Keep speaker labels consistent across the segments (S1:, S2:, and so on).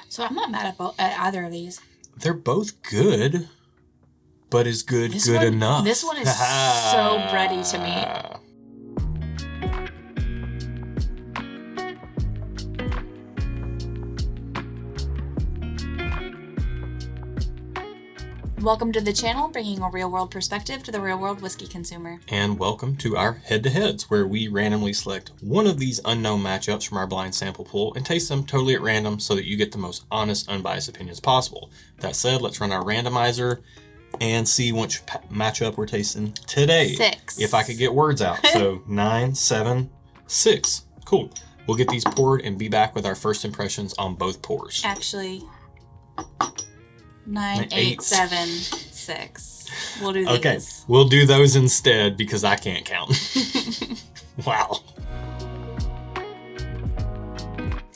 S1: So I'm not mad at either of these.
S2: They're both good, but is good enough?
S1: This one is so bready to me. Welcome to the channel, bringing a real-world perspective to the real-world whiskey consumer.
S2: And welcome to our head-to-heads, where we randomly select one of these unknown matchups from our blind sample pool and taste them totally at random so that you get the most honest, unbiased opinions possible. That said, let's run our randomizer and see which matchup we're tasting today.
S1: 6.
S2: If I could get words out. So 9, 7, 6. Cool. We'll get these poured and be back with our first impressions on both pours.
S1: Actually, 9, 8, 7, 6. We'll do these.
S2: Okay, we'll do those instead because I can't count. Wow.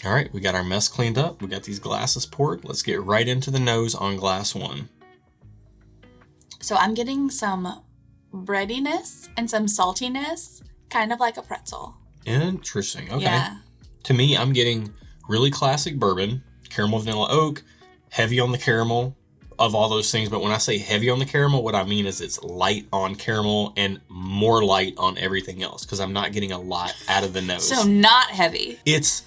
S2: All right, we got our mess cleaned up. We got these glasses poured. Let's get right into the nose on glass 1.
S1: So I'm getting some breadiness and some saltiness, kind of like a pretzel.
S2: Interesting. Okay.
S1: Yeah.
S2: To me, I'm getting really classic bourbon, caramel vanilla oak, heavy on the caramel, of all those things. But when I say heavy on the caramel, what I mean is it's light on caramel and more light on everything else, because I'm not getting a lot out of the nose.
S1: So not heavy.
S2: It's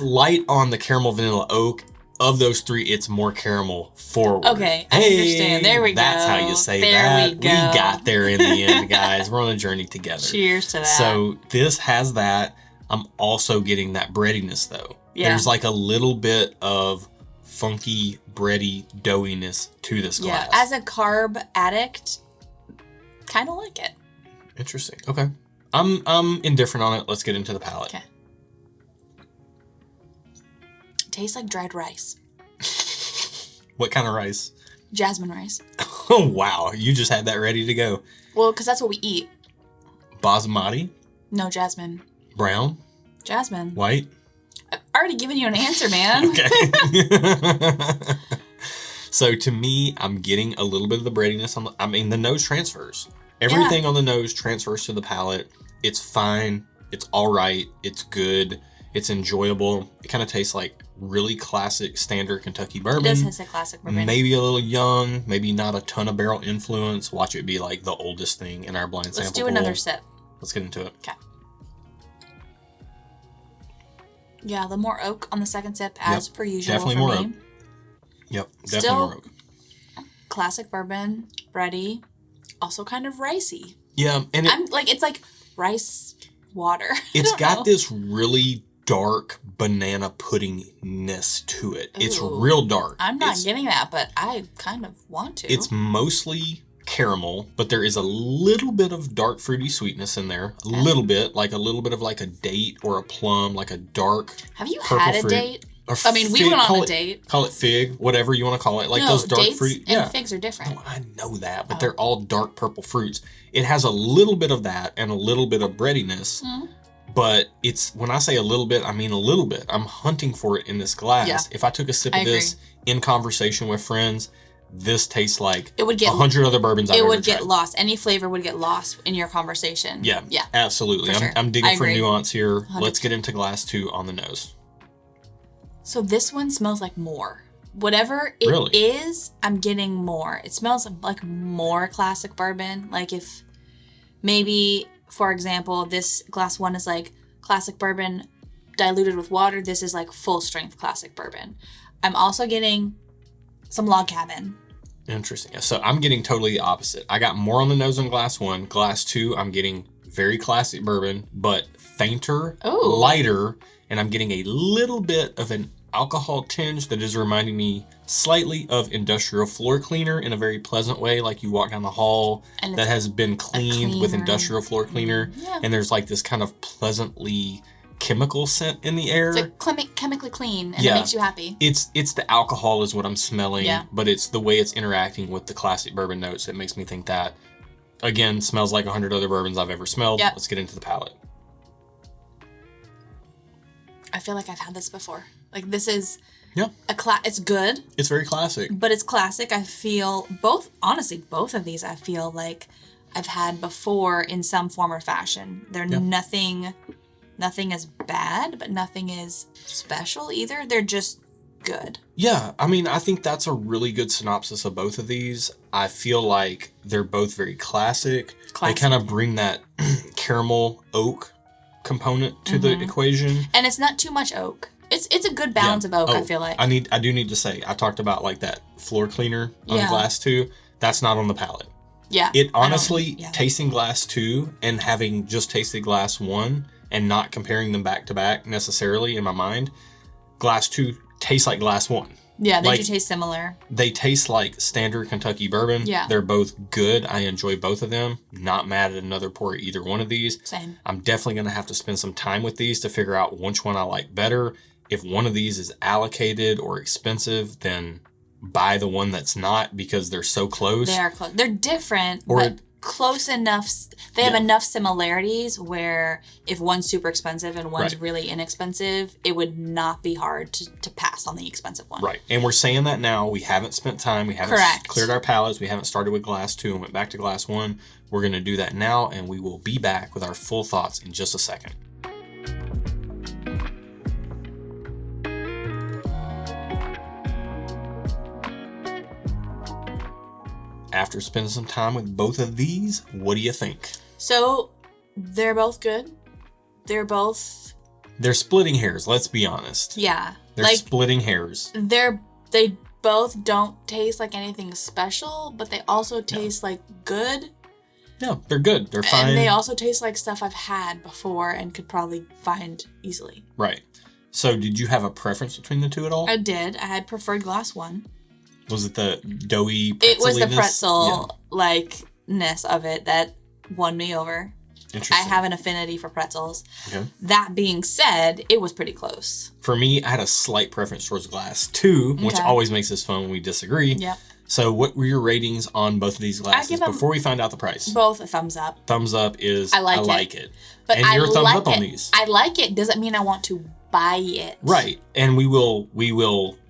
S2: light on the caramel vanilla oak. Of those 3, it's more caramel forward.
S1: Okay, I understand. There we go.
S2: That's how you say
S1: there
S2: that.
S1: We go.
S2: We got there in the end, guys. We're on a journey together.
S1: Cheers to that.
S2: So this has that. I'm also getting that breadiness, though.
S1: Yeah.
S2: There's like a little bit of funky, bready doughiness to this glass.
S1: Yeah, as a carb addict, kind of like it.
S2: Interesting. Okay. I'm indifferent on it. Let's get into the palate.
S1: Okay. Tastes like dried rice.
S2: What kind of rice?
S1: Jasmine rice.
S2: Oh, wow. You just had that ready to go.
S1: Well, because that's what we eat.
S2: Basmati?
S1: No, jasmine.
S2: Brown?
S1: Jasmine.
S2: White?
S1: I've already given you an answer, man.
S2: Okay. So to me, I'm getting a little bit of the breadiness the nose transfers. Everything on the nose transfers to the palate. It's fine. It's all right. It's good. It's enjoyable. It kind of tastes like really classic standard Kentucky bourbon.
S1: It does taste like classic bourbon.
S2: Maybe a little young, maybe not a ton of barrel influence. Watch it be like the oldest thing in our blind sample.
S1: Let's do another sip.
S2: Let's get into it.
S1: Okay. Yeah, the more oak on the second sip, as per usual.
S2: Definitely
S1: for
S2: more
S1: me.
S2: oak. Yep, definitely more oak.
S1: Classic bourbon, bready, also kind of ricey.
S2: Yeah, and
S1: it's like rice water.
S2: It's got this really dark banana puddingness to it. Ooh, it's real dark.
S1: I'm not getting that, but I kind of want to.
S2: It's mostly caramel, but there is a little bit of dark fruity sweetness in there. A little bit of like a date or a plum, like a dark.
S1: Have you had a date? I mean, we went on a date.
S2: Call it fig, whatever you want to call it. Like those dark fruit.
S1: And figs are different.
S2: No, I know that, but they're all dark purple fruits. It has a little bit of that and a little bit of breadiness. Mm-hmm. But when I say a little bit, I mean a little bit. I'm hunting for it in this glass. Yeah. If I took a sip of this in conversation with friends, this tastes like 100 other bourbons I've ever tried. It would
S1: get lost. Any flavor would get lost in your conversation.
S2: Yeah, absolutely.
S1: Sure.
S2: I'm digging for nuance here.
S1: 100%.
S2: Let's get into glass 2 on the nose.
S1: So this one smells like more. Whatever it is, I'm getting more. It smells like more classic bourbon. Like if maybe, for example, this glass 1 is like classic bourbon diluted with water. This is like full strength classic bourbon. I'm also getting some log cabin.
S2: Interesting. So I'm getting totally the opposite. I got more on the nose on glass 1. Glass 2, I'm getting very classic bourbon, but fainter, lighter, and I'm getting a little bit of an alcohol tinge that is reminding me slightly of industrial floor cleaner in a very pleasant way, like you walk down the hall that has been cleaned with industrial floor cleaner, and there's like this kind of pleasantly chemical scent in the air.
S1: It's like chemically clean, and it makes you happy.
S2: It's the alcohol is what I'm smelling, but it's the way it's interacting with the classic bourbon notes that makes me think that, again, smells like 100 other bourbons I've ever smelled. Let's get into the palate.
S1: I feel like I've had this before. Like this is it's good.
S2: It's very classic.
S1: But it's classic. I feel both of these I feel like I've had before in some form or fashion. They're nothing is bad, but nothing is special either. They're just good.
S2: Yeah, I mean, I think that's a really good synopsis of both of these. I feel like they're both very classic. They kind of bring that caramel oak component to the equation.
S1: And it's not too much oak. It's a good balance of oak, I feel like.
S2: I do need to say, I talked about like that floor cleaner on glass 2. That's not on the palate.
S1: Yeah.
S2: It honestly, tasting glass 2 and having just tasted glass 1 and not comparing them back to back necessarily in my mind, glass 2 tastes like glass 1.
S1: Yeah, they do taste similar.
S2: They taste like standard Kentucky bourbon.
S1: Yeah.
S2: They're both good. I enjoy both of them. Not mad at another pour of either one of these.
S1: Same.
S2: I'm definitely going to have to spend some time with these to figure out which one I like better. If one of these is allocated or expensive, then buy the one that's not because they're so close.
S1: They are close. They're different, but close enough. They have enough similarities where if one's super expensive and one's really inexpensive, it would not be hard to pass on the expensive one.
S2: Right. And we're saying that now. We haven't spent time. We haven't cleared our palates. We haven't started with glass 2 and went back to glass 1. We're going to do that now, and we will be back with our full thoughts in just a second. After spending some time with both of these, what do you think?
S1: So, they're both good. They're
S2: splitting hairs, let's be honest.
S1: Yeah.
S2: They're splitting hairs.
S1: They both don't taste like anything special, but they also taste like good.
S2: No, they're good. They're fine.
S1: And they also taste like stuff I've had before and could probably find easily.
S2: Right. So, did you have a preference between the two at all?
S1: I did. I had preferred glass 1.
S2: Was it the doughy pretzel-iness?
S1: It was the pretzel-likeness of it that won me over.
S2: Interesting.
S1: I have an affinity for pretzels.
S2: Okay.
S1: That being said, it was pretty close.
S2: For me, I had a slight preference towards glass 2, which always makes this fun when we disagree.
S1: Yep.
S2: So what were your ratings on both of these glasses before we find out the price?
S1: Both a thumbs up.
S2: Thumbs up is I like it.
S1: But
S2: and your thumbs up on these.
S1: I like it doesn't mean I want to buy it.
S2: Right. And we will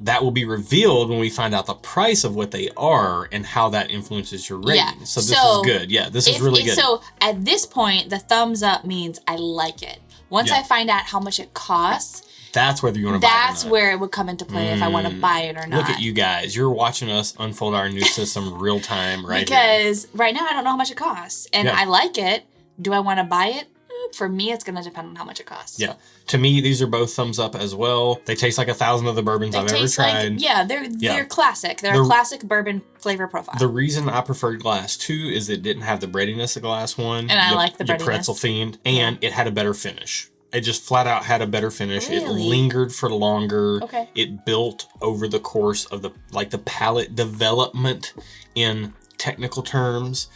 S2: that will be revealed when we find out the price of what they are and how that influences your rating.
S1: Yeah.
S2: So this is good. Yeah, this is really good.
S1: So at this point, the thumbs up means I like it. Once I find out how much it costs,
S2: that's whether you want to buy it or not.
S1: That's where it would come into play if I want to buy it or not.
S2: Look at you guys. You're watching us unfold our new system real time
S1: because right now I don't know how much it costs. And I like it. Do I want to buy it? For me, it's going to depend on how much it costs.
S2: Yeah. To me, these are both thumbs up as well. They taste like 1,000 of the bourbons I've ever tried.
S1: They're classic. They're a classic bourbon flavor profile.
S2: The reason I preferred glass 2 is it didn't have the breadiness of glass 1.
S1: And I like the breadiness.
S2: Pretzel themed. And it had a better finish. It just flat out had a better finish.
S1: Really?
S2: It lingered for longer.
S1: Okay.
S2: It built over the course of the palate development in technical terms.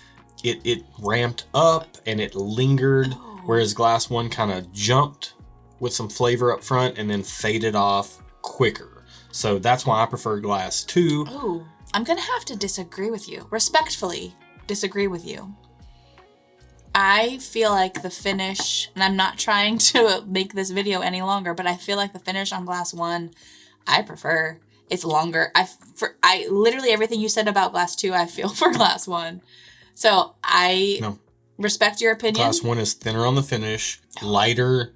S2: It ramped up and it lingered, whereas glass 1 kind of jumped with some flavor up front and then faded off quicker. So that's why I prefer glass 2.
S1: Oh, I'm going to have to disagree with you. Respectfully disagree with you. I feel like the finish, and I'm not trying to make this video any longer, but I feel like the finish on glass 1, I prefer. It's longer. I literally everything you said about glass 2, I feel for glass 1. So I respect your opinion.
S2: Glass 1 is thinner on the finish, lighter.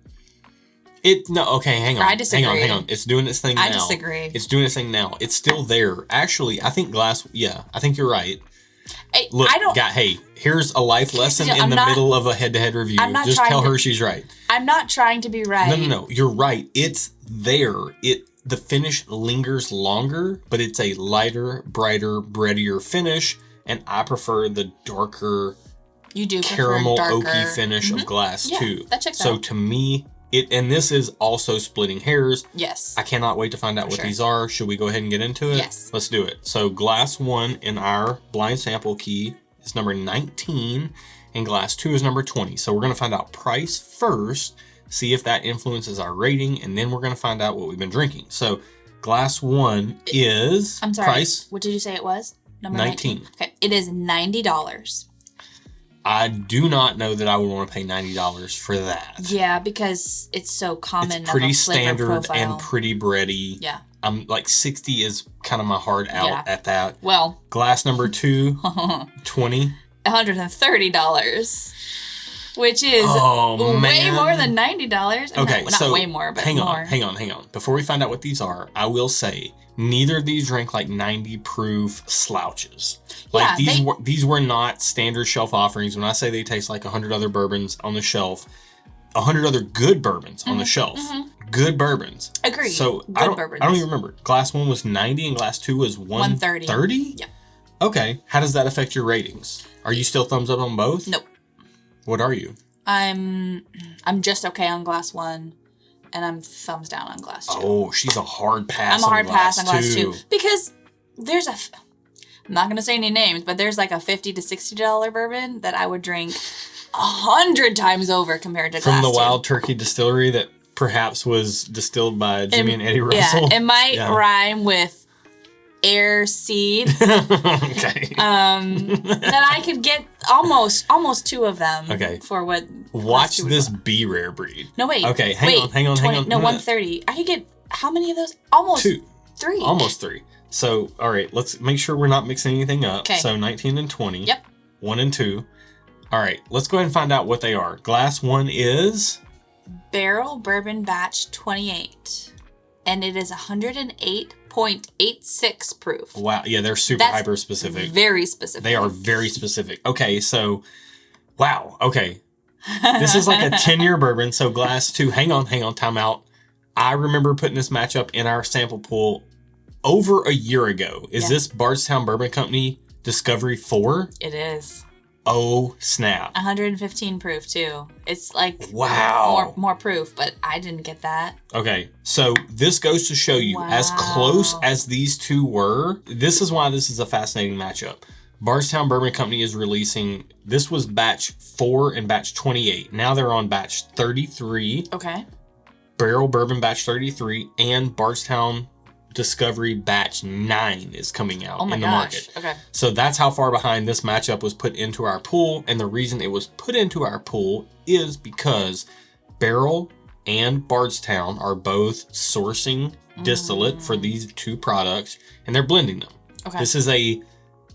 S2: Hang on.
S1: I disagree.
S2: Hang on. It's doing its thing now.
S1: I disagree.
S2: It's doing its thing now. It's still there. Actually, I think I think you're right. Look, hey, here's a life lesson in the middle of a head-to-head review. Just tell her she's right.
S1: I'm not trying to be right.
S2: No. You're right. It's there. The finish lingers longer, but it's a lighter, brighter, breadier finish, and I prefer the darker, caramel oaky finish of glass 2.
S1: That checks out.
S2: So to me, and this is also splitting hairs.
S1: Yes.
S2: I cannot wait to find out what these are. Should we go ahead and get into it?
S1: Yes.
S2: Let's do it. So glass 1 in our blind sample key is number 19 and glass 2 is number 20. So we're going to find out price first, see if that influences our rating, and then we're going to find out what we've been drinking. So glass 1 is price.
S1: What did you say it was? Number
S2: 19.
S1: Okay. It is $90.
S2: I do not know that I would want to pay $90 for that.
S1: Yeah, because it's so common.
S2: It's pretty standard and pretty bready.
S1: Yeah.
S2: I'm like 60 is kind of my hard out at that.
S1: Well.
S2: Glass number 2, 20.
S1: $130. which is way more than $90.
S2: Okay,
S1: not way more, but
S2: hang
S1: more.
S2: Hang on. Before we find out what these are, I will say neither of these drank like 90 proof slouches. Like these were not standard shelf offerings. When I say they taste like 100 other bourbons on the shelf, 100 other good bourbons on the shelf. Good bourbons.
S1: Agreed.
S2: So I don't even remember. Glass 1 was 90 and glass 2 was 130?
S1: Yeah.
S2: Okay. How does that affect your ratings? Are you still thumbs up on both?
S1: Nope.
S2: What are you?
S1: I'm just okay on glass 1, and I'm thumbs down on glass 2.
S2: Oh, she's a hard pass.
S1: I'm a hard pass on glass 2 because there's I'm not gonna say any names, but there's like a $50 to $60 bourbon that I would drink 100 times over compared to glass 2.
S2: From the Wild Turkey Distillery that perhaps was distilled by Jimmy and Eddie Russell.
S1: Yeah, it might rhyme with air seed.
S2: Okay.
S1: That I could get almost 2 of them.
S2: Okay.
S1: For what?
S2: Watch this Be Rare breed.
S1: No, wait.
S2: Okay, hang on.
S1: No, 130. I could get how many of those? Almost
S2: 2.
S1: 3.
S2: Almost 3. So, all right, let's make sure we're not mixing anything up.
S1: Okay.
S2: So 19 and 20.
S1: Yep.
S2: 1 and 2. All right, let's go ahead and find out what they are. Glass 1 is
S1: Barrell Bourbon Batch 28. And it is 108.86 proof.
S2: Wow. Yeah, they're super hyper specific.
S1: Very specific.
S2: They are very specific. Okay, so wow. Okay. This is like a 10-year bourbon. So glass 2. Hang on, time out. I remember putting this matchup in our sample pool over a year ago. Is this Bardstown Bourbon Company Discovery 4?
S1: It is.
S2: Oh, snap.
S1: 115 proof, too. It's like more proof, but I didn't get that.
S2: Okay, so this goes to show you, as close as these two were, this is why this is a fascinating matchup. Bardstown Bourbon Company is releasing, this was batch 4 and batch 28. Now they're on batch 33.
S1: Okay.
S2: Barrell Bourbon batch 33 and Bardstown Discovery batch 9 is coming out in the market.
S1: Okay.
S2: So that's how far behind this matchup was put into our pool. And the reason it was put into our pool is because Barrell and Bardstown are both sourcing distillate for these 2 products, and they're blending them.
S1: Okay.
S2: This is a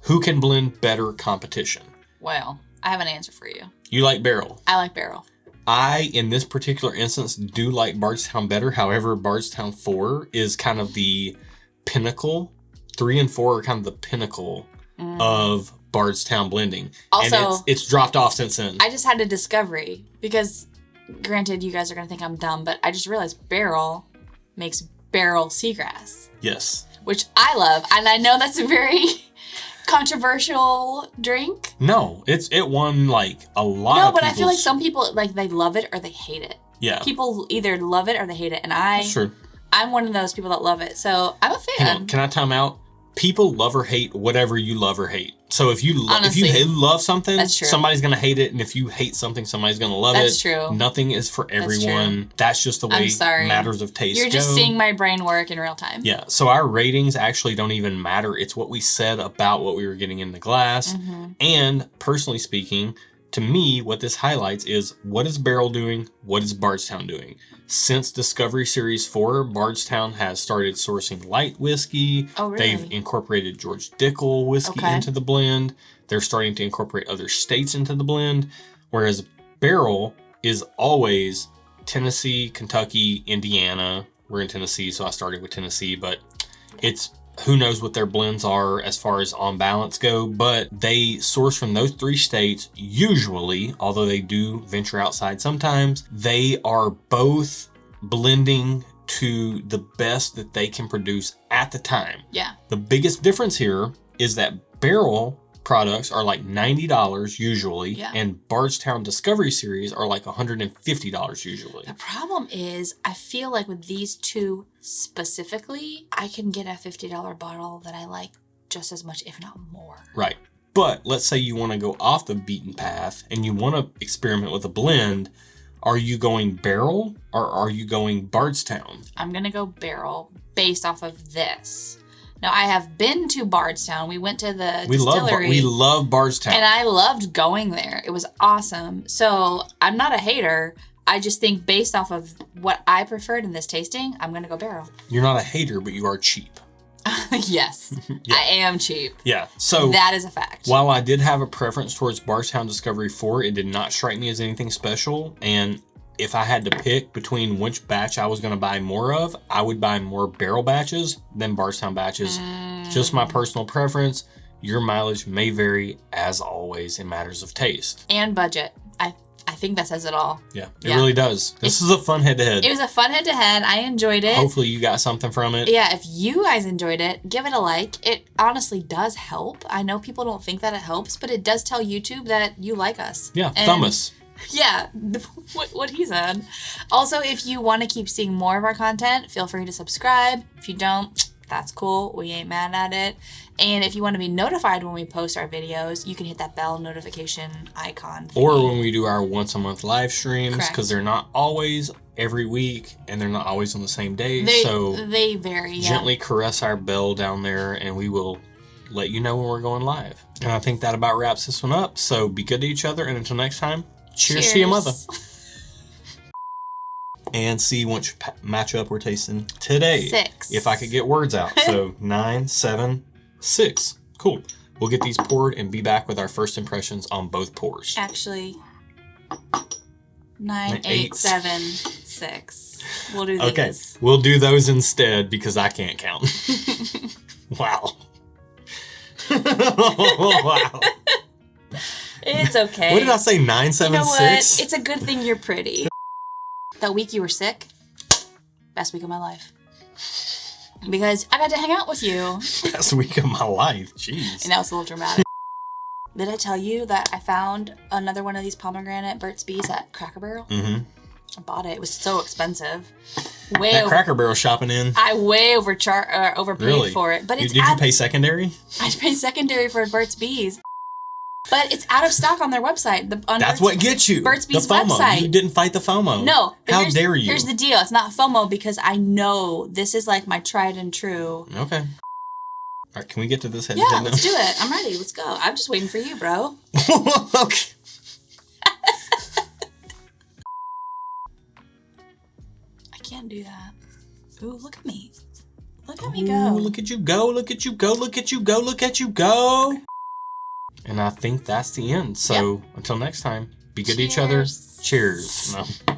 S2: who can blend better competition.
S1: Well, I have an answer for you.
S2: You like Barrell?
S1: I like Barrell.
S2: I, in this particular instance, do like Bardstown better. However, Bardstown 4 is kind of the pinnacle. 3 and 4 are kind of the pinnacle of Bardstown blending.
S1: Also,
S2: and it's dropped off since then.
S1: I just had a discovery because, granted, you guys are going to think I'm dumb, but I just realized Barrell makes Barrell Seagrass.
S2: Yes.
S1: Which I love. And I know that's a very controversial drink.
S2: No, it won like a lot of
S1: No, but I feel like some people, like, they love it or they hate it.
S2: Yeah.
S1: People either love it or they hate it. And
S2: That's true.
S1: I'm one of those people that love it. So I'm a fan.
S2: Hang on, can I time out? People love or hate whatever you love or hate. So if you
S1: Honestly,
S2: love something,
S1: that's true.
S2: Somebody's going to hate it. And if you hate something, somebody's going to love it.
S1: That's true.
S2: Nothing is for everyone. That's just the way matters of taste
S1: You're just seeing my brain work in real time.
S2: Yeah. So our ratings actually don't even matter. It's what we said about what we were getting in the glass. And personally speaking, to me, what this highlights is what is Barrell doing? What is Bardstown doing? Since Discovery Series 4, Bardstown has started sourcing light whiskey.
S1: Oh, really?
S2: They've incorporated George Dickel whiskey into the blend. They're starting to incorporate other states into the blend. Whereas Barrell is always Tennessee, Kentucky, Indiana. We're in Tennessee, so I started with Tennessee, but it's who knows what their blends are as far as on balance go, but they source from those 3 states usually, although they do venture outside sometimes. They are both blending to the best that they can produce at the time.
S1: Yeah.
S2: The biggest difference here is that Barrell products are like $90 usually, and Bardstown Discovery Series are like $150 usually.
S1: The problem is, I feel like with these 2 specifically, I can get a $50 bottle that I like just as much, if not more.
S2: Right. But let's say you want to go off the beaten path and you want to experiment with a blend. Are you going Barrell or are you going Bardstown?
S1: I'm going to go Barrell based off of this. Now, I have been to Bardstown. We went to the distillery.
S2: We love Bardstown.
S1: And I loved going there. It was awesome. So I'm not a hater. I just think based off of what I preferred in this tasting, I'm going to go Barrell.
S2: You're not a hater, but you are cheap.
S1: Yes. Yeah. I am cheap.
S2: Yeah. So
S1: that is a fact.
S2: While I did have a preference towards Bardstown Discovery 4, it did not strike me as anything special. And if I had to pick between which batch I was going to buy more of, I would buy more barrel batches than Bardstown batches. Just my personal preference. Your mileage may vary, as always, in matters of taste.
S1: And budget. I think that says it all.
S2: Yeah, it really does. This is a fun head-to-head.
S1: It was a fun head-to-head. I enjoyed it.
S2: Hopefully you got something from it.
S1: Yeah, if you guys enjoyed it, give it a like. It honestly does help. I know people don't think that it helps, but it does tell YouTube that you like us.
S2: Yeah, thumb us.
S1: Yeah, what he said. Also, if you want to keep seeing more of our content, feel free to subscribe. If you don't, that's cool. We ain't mad at it. And if you want to be notified when we post our videos, you can hit that bell notification icon thingy.
S2: Or when we do our once a month live streams, because they're not always every week and they're not always on the same day.
S1: They vary.
S2: Gently caress our bell down there and we will let you know when we're going live. And I think that about wraps this one up. So be good to each other. And until next time, cheers to your mother. And see which matchup we're tasting today.
S1: 6.
S2: If I could get words out. So 9, 7, 6. Cool. We'll get these poured and be back with our first impressions on both pours.
S1: Actually, 9, 8, 7, 6. We'll do these.
S2: Okay. We'll do those instead because I can't count. Wow. Wow.
S1: It's okay.
S2: What did I say? 9, 7, 6? You know what?
S1: It's a good thing you're pretty. That week you were sick, best week of my life. Because I got to hang out with you.
S2: Best week of my life. Jeez.
S1: And that was a little dramatic. Did I tell you that I found another one of these pomegranate Burt's Bees at Cracker Barrel?
S2: Mm-hmm.
S1: I bought it. It was so expensive.
S2: Cracker Barrel shopping in.
S1: I overpaid for it. But
S2: did you pay secondary?
S1: I paid secondary for Burt's Bees. But it's out of stock on their website.
S2: That's what gets you.
S1: Burt's Bees
S2: the FOMO.
S1: website.
S2: You didn't fight the FOMO.
S1: No.
S2: How dare you?
S1: Here's the deal. It's not FOMO because I know this is like my tried and true.
S2: Okay. All right, can we get to this head?
S1: Yeah, let's do it. I'm ready. Let's go. I'm just waiting for you, bro.
S2: Okay.
S1: I can't do that. Ooh, look at me. Look at me go.
S2: Look at you go. Look at you go. Look at you go. Look at you go. And I think that's the end. So until next time, be good to each other. Cheers. No.